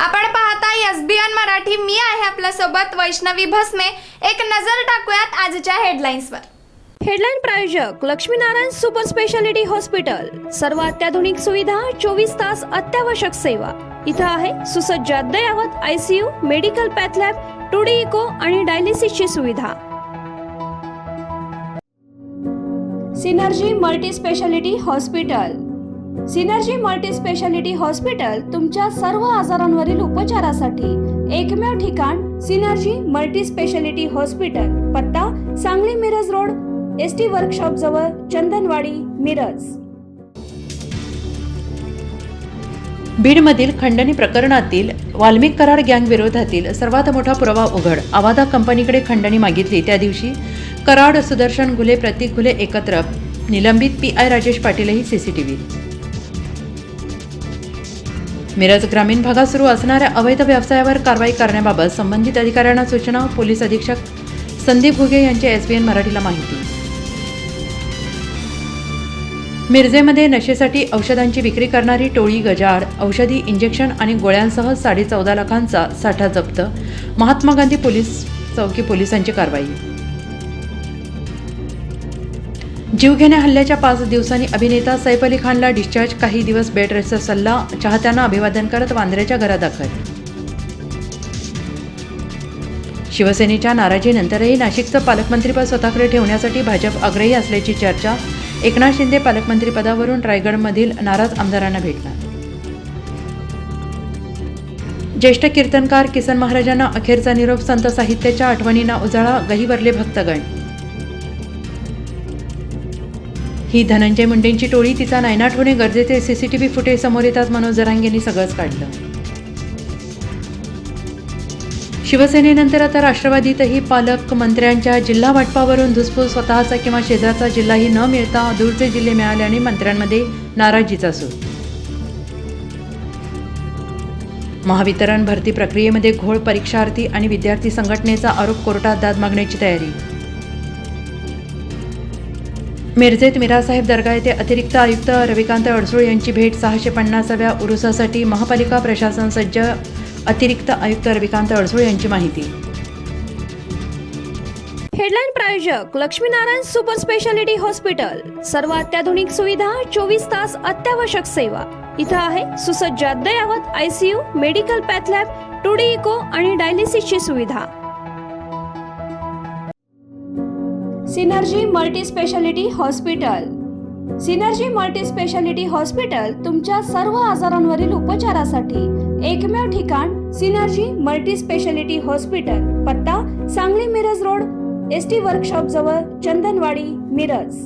आपण पाहता एसबीएन मराठी। मी आहे आपल्या सोबत वैष्णवी भस्मे। एक नजर टाकूयात आजच्या हेडलाईन्सवर। हेडलाईन प्रायोजक लक्ष्मीनारायण सुपर स्पेशालिटी हॉस्पिटल। सर्व अत्याधुनिक सुविधा, 24 तास अत्यावश्यक सेवा। इथं आहे सुसज्ज अद्ययावत ICU, medical path lab, 2D echo आणि डायलिसिसची सुविधा। Synergy multi speciality hospital. Synergy multi speciality hospital तुमच्या सर्व आजारांवरील उपचारासाठी एकमेव ठिकाण सिनर्जी मल्टी स्पेशालिटी हॉस्पिटल। पत्ता Sangli Miraj road, ST workshop जवळ, चंदनवाडी, मिरज। बीडमधील खंडणी प्रकरणातील वाल्मिक कराड गँग विरोधातील सर्वात मोठा पुरावा उघड। आवादा कंपनीकडे खंडणी मागितली त्या दिवशी कराड, सुदर्शन घुले, प्रतीक घुले एकत्र निलंबित। पीआय राजेश पाटीलही सीसीटीव्ही। मिरज ग्रामीण भागात सुरू असणाऱ्या अवैध व्यवसायावर कारवाई करण्याबाबत संबंधित अधिकाऱ्यांना सूचना। पोलीस अधीक्षक संदीप घुगे यांची एसबीएन मराठीला माहिती। मिरजेमध्ये नशेसाठी औषधांची विक्री करणारी टोळी गजाआड, औषधी, इंजेक्शन आणि गोळ्यांसह 14.5 लाखांचा साठा जप्त। महात्मा गांधी पोलीस चौकी पोलिसांची कारवाई। जीवघेण्या हल्ल्याच्या 5 दिवसांनी अभिनेता सैफ अली खानला डिस्चार्ज। काही दिवस बेड रेस्टचा सल्ला। चाहत्यांना अभिवादन करत वांद्र्याच्या घरात दाखल। शिवसेनेच्या नाराजीनंतरही नाशिकचं पालकमंत्रीपद स्वतःकडे ठेवण्यासाठी भाजप आग्रही असल्याची चर्चा। एकनाथ शिंदे पालकमंत्रीपदावरून रायगडमधील नाराज आमदारांना भेटणार। ज्येष्ठ कीर्तनकार किसन महाराजांना अखेरचा निरोप। संत साहित्याच्या आठवणींना उजाळा, गहिवरले भक्तगण। ही धनंजय मुंडेंची टोळी, तिचा नायनाट होणे गरजेचे। सीसीटीव्ही फुटेज समोर येताच मनोज जरांगेंनी सगळंच काढलं। शिवसेनेनंतर आता राष्ट्रवादीतही पालकमंत्र्यांच्या जिल्हा वाटपावरून धुसफूस। स्वतःचा किंवा शेजारचा जिल्हाही न मिळता दूरचे जिल्हे मिळाल्याने मंत्र्यांमध्ये नाराजीचा सूर। महावितरण भरती प्रक्रियेमध्ये घोळ, परीक्षार्थी आणि विद्यार्थी संघटनेचा आरोप। कोर्टात दाद मागण्याची तयारी। मिरजेत मिरासाहेब दर्गा येथे अतिरिक्त आयुक्त रविकांत अडसूळ यांची भेट। 650व्या उरुसासाठी महापालिका प्रशासन सज्ज। अतिरिक्त आयुक्त रविकांत अडसूळ यांची माहिती। हेडलाईन प्रायोजक लक्ष्मीनारायण सुपर स्पेशालिटी हॉस्पिटल। सर्व अत्याधुनिक सुविधा, 24 तास अत्यावश्यक सेवा। इथं आहे सुसज्ज अद्ययावत ICU, medical path lab, 2D echo आणि डायलिसिसची सुविधा। Synergy multi speciality hospital. Synergy multi speciality hospital तुमच्या सर्व आजारांवरील उपचारासाठी एकमेव ठिकाण सिनर्जी मल्टी स्पेशालिटी हॉस्पिटल। पत्ता Sangli Miraj road, ST workshop जवळ, चंदनवाडी, मिरज।